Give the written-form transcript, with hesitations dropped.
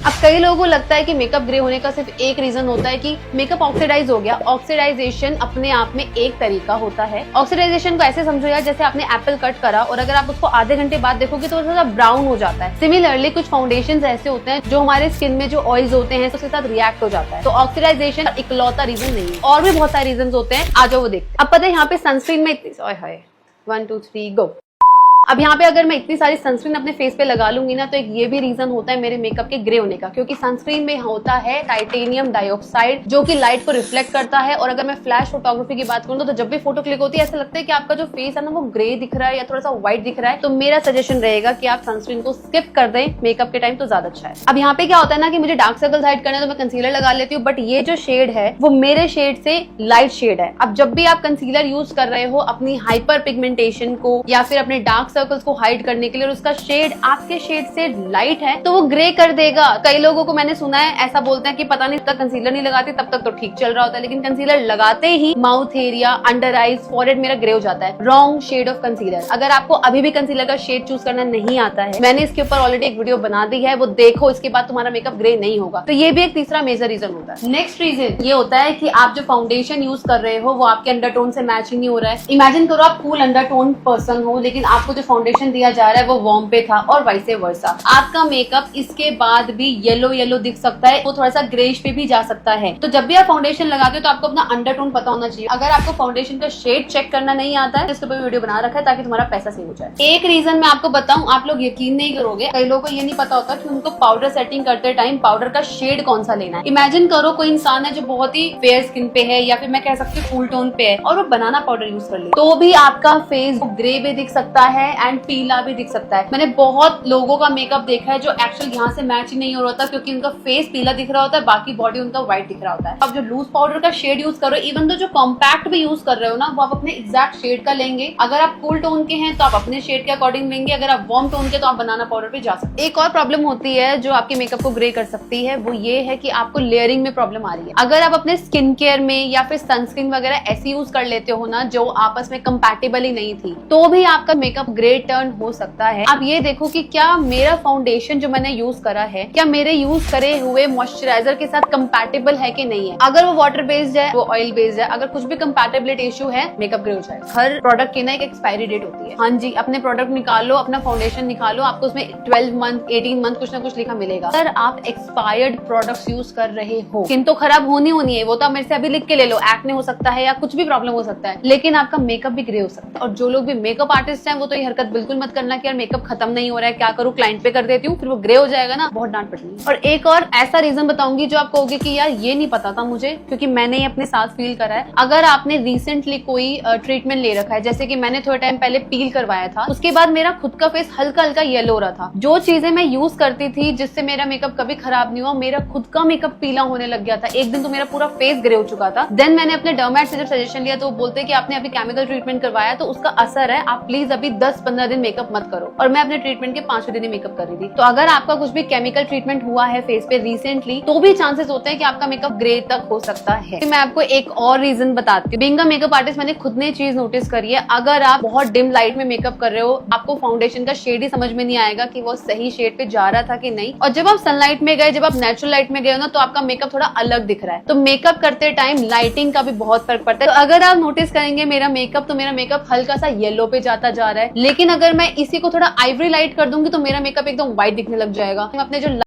अब कई लोगों को लगता है कि मेकअप ग्रे होने का सिर्फ एक रीजन होता है कि मेकअप ऑक्सीडाइज हो गया। ऑक्सीडाइजेशन अपने आप में एक तरीका होता है। ऑक्सीडाइजेशन को ऐसे समझो यार, जैसे आपने एप्पल कट करा और अगर आप उसको आधे घंटे बाद देखोगे तो थोड़ा ब्राउन हो जाता है। सिमिलरली कुछ फाउंडेशन ऐसे होते हैं जो हमारे स्किन में जो ऑयल्स होते हैं उसके साथ रिएक्ट हो जाता है। तो ऑक्सीडाइजेशन इकलौता रीजन नहीं है, और भी बहुत सारे रीजन होते हैं। आ जाओ वो देखते हैं। अब पता है यहाँ पे सनस्क्रीन में इतनी 1 2 3 गो। अब यहाँ पे अगर मैं इतनी सारी सनस्क्रीन अपने फेस पे लगा लूंगी ना, तो एक ये भी रीजन होता है मेरे मेकअप के ग्रे होने का, क्योंकि सनस्क्रीन में होता है टाइटेनियम डाइऑक्साइड जो कि लाइट को रिफ्लेक्ट करता है। और अगर मैं फ्लैश फोटोग्राफी की बात करूँ तो जब भी फोटो क्लिक होती है ऐसा लगता है कि आपका जो फेस है ना वो ग्रे दिख रहा है या थोड़ा सा व्हाइट दिख रहा है। तो मेरा सजेशन रहेगा कि आप सनस्क्रीन को स्किप कर दें मेकअप के टाइम, तो ज्यादा अच्छा है। अब यहाँ पे क्या होता है ना कि मुझे डार्क सर्कल्स हाइड करने तो मैं कंसीलर लगा लेती हूँ, बट ये जो शेड है वो मेरे शेड से लाइट शेड है। अब जब भी आप कंसीलर यूज कर रहे हो अपनी हाइपर पिगमेंटेशन को या फिर अपने डार्क सर्कल्स को हाइड करने के लिए, और उसका शेड आपके शेड से लाइट है, तो वो ग्रे कर देगा। कई लोगों को मैंने सुना है ऐसा बोलते हैं कि पता नहीं, तक कंसीलर नहीं लगाते तब तक तो ठीक चल रहा होता है, लेकिन कंसीलर लगाते ही mouth area, under eyes, forehead मेरा ग्रे हो जाता है। Wrong shade of concealer. अगर आपको अभी भी कंसीलर का शेड चूज करना नहीं आता है, मैंने इसके ऊपर ऑलरेडी एक वीडियो बना दी है, वो देखो, इसके बाद तुम्हारा मेकअप ग्रे नहीं होगा। तो ये भी एक तीसरा मेजर रीजन होता है। नेक्स्ट रीजन ये होता है कि आप जो फाउंडेशन यूज कर रहे हो वो आपके अंडरटोन से मैचिंग नहीं हो रहा है। इमेजिन करो आप कूल अंडरटोन पर्सन हो, लेकिन आपको जो फाउंडेशन दिया जा रहा है वो वार्म पे था, और वाइस वर्सा। आपका मेकअप इसके बाद भी येलो येलो दिख सकता है, वो थोड़ा सा ग्रेश पे भी जा सकता है। तो जब भी आप फाउंडेशन लगाते हो तो आपको अपना अंडरटोन पता होना चाहिए। अगर आपको फाउंडेशन का शेड चेक करना नहीं आता है, इसके ऊपर वीडियो बना रखा है ताकि तुम्हारा पैसा सेव हो जाए। एक रीजन मैं आपको बताऊं, आप लोग यकीन नहीं करोगे, कई लोगों को ये नहीं पता होता कि उनको पाउडर सेटिंग करते टाइम पाउडर का शेड कौन सा लेना है। इमेजिन करो कोई इंसान है जो बहुत ही फेयर स्किन पे है, या फिर मैं कह सकती हूँ कूल टोन पे है, और वो बनाना पाउडर यूज कर ले, तो भी आपका फेस ग्रे भी दिख सकता है एंड पीला भी दिख सकता है। मैंने बहुत लोगों का मेकअप देखा है जो एक्चुअल यहाँ से मैच ही नहीं हो रहा होता, क्योंकि उनका फेस पीला दिख रहा होता है, बाकी बॉडी उनका व्हाइट दिख रहा होता है। अब जो लूज पाउडर का शेड यूज करो, इवन तो जो कॉम्पैक्ट भी यूज कर रहे हो ना, वो आप अपने एग्जैक्ट शेड का लेंगे। अगर आप कूल टोन के हैं तो आप अपने शेड के अकॉर्डिंग लेंगे, अगर आप वार्म टोन के तो आप बनाना पाउडर पे जा सकते हैं। एक और प्रॉब्लम होती है जो आपके मेकअप को ग्रे कर सकती है, वो ये है कि आपको लेयरिंग में प्रॉब्लम आ रही है। अगर आप अपने स्किन केयर में या फिर सनस्क्रीन वगैरह ऐसी यूज कर लेते हो ना जो आपस में कंपैटिबल ही नहीं थी, तो भी आपका मेकअप ग्रे टर्न हो सकता है। आप ये देखो कि क्या मेरा फाउंडेशन जो मैंने यूज करा है, क्या मेरे यूज करे हुए मॉइस्चराइजर के साथ कंपैटिबल है कि नहीं है। अगर वो वाटर बेस्ड है, वो ऑयल बेस्ड है, अगर कुछ भी कंपैटिबिलिटी इशू है, मेकअप ग्रे हो जाएगा। हर प्रोडक्ट की ना एक एक्सपायरी डेट होती है। हाँ जी, अपने प्रोडक्ट निकालो, अपना फाउंडेशन निकालो, आपको उसमें 12 मंथ 18 मंथ कुछ ना कुछ लिखा मिलेगा। अगर आप एक्सपायर्ड प्रोडक्ट्स यूज कर रहे हो, स्किन तो खराब होनी है, वो तो आप मेरे से अभी लिख के ले लो, एक्ने हो सकता है या कुछ भी प्रॉब्लम हो सकता है, लेकिन आपका मेकअप भी ग्रे हो सकता है। और जो लोग भी मेकअप आर्टिस्ट हैं वो तो ये हरकत बिल्कुल मत करना कि यार मेकअप खत्म नहीं हो रहा है, क्या करूँ, क्लाइंट पे कर देती हूँ, फिर वो ग्रे हो जाएगा ना, बहुत डांट पड़ेगी। और एक और ऐसा रीजन बताऊंगी जो आप कहोगे कि यार ये नहीं पता था मुझे, क्योंकि मैंने अपने साथ फील करा है। अगर आपने रिसेंटली कोई ट्रीटमेंट ले रखा है, जैसे कि मैंने थोड़े टाइम पहले पील करवाया था, उसके बाद मेरा खुद का फेस हल्का हल्का येलो हो रहा था। जो चीजें मैं यूज करती थी जिससे मेरा मेकअप कभी खराब नहीं हुआ, मेरा खुद का मेकअप पीला होने लग गया था। एक दिन तो मेरा पूरा फेस ग्रे हो चुका था। देन मैंने अपने डर्मेट से जब सजेशन लिया तो वो बोलते कि आपने अभी केमिकल ट्रीटमेंट करवाया तो उसका असर है, आप प्लीज अभी 10-15 दिन मेकअप मत करो। और मैं अपने ट्रीटमेंट के 5वें दिन ही मेकअप कर रही थी। तो अगर आपका कुछ भी केमिकल ट्रीटमेंट हुआ है फेस पे रिसेंटली, तो भी चांसेस होते हैं कि आपका मेकअप ग्रे तक हो सकता है। मैं आपको एक और रीजन बताती हूँ। बीइंग अ मेकअप आर्टिस्ट मैंने खुद ने चीज नोटिस करी है, अगर आप बहुत डिम लाइट में मेकअप कर रहे हो, आपको फाउंडेशन का शेड ही समझ में नहीं आएगा कि वो सही शेड पे जा रहा था कि नहीं। और जब आप सनलाइट में गए, जब आप नेचुरल लाइट में गए हो ना, तो आपका मेकअप थोड़ा अलग दिख रहा है। तो मेकअप करते टाइम लाइटिंग का भी बहुत फर्क पड़ता है। तो अगर आप नोटिस करेंगे मेरा मेकअप, तो मेरा मेकअप हल्का सा येलो पे जाता जा रहा है, लेकिन अगर मैं इसी को थोड़ा आइवरी लाइट कर दूंगी तो मेरा मेकअप एकदम व्हाइट दिखने लग जाएगा। अपने जो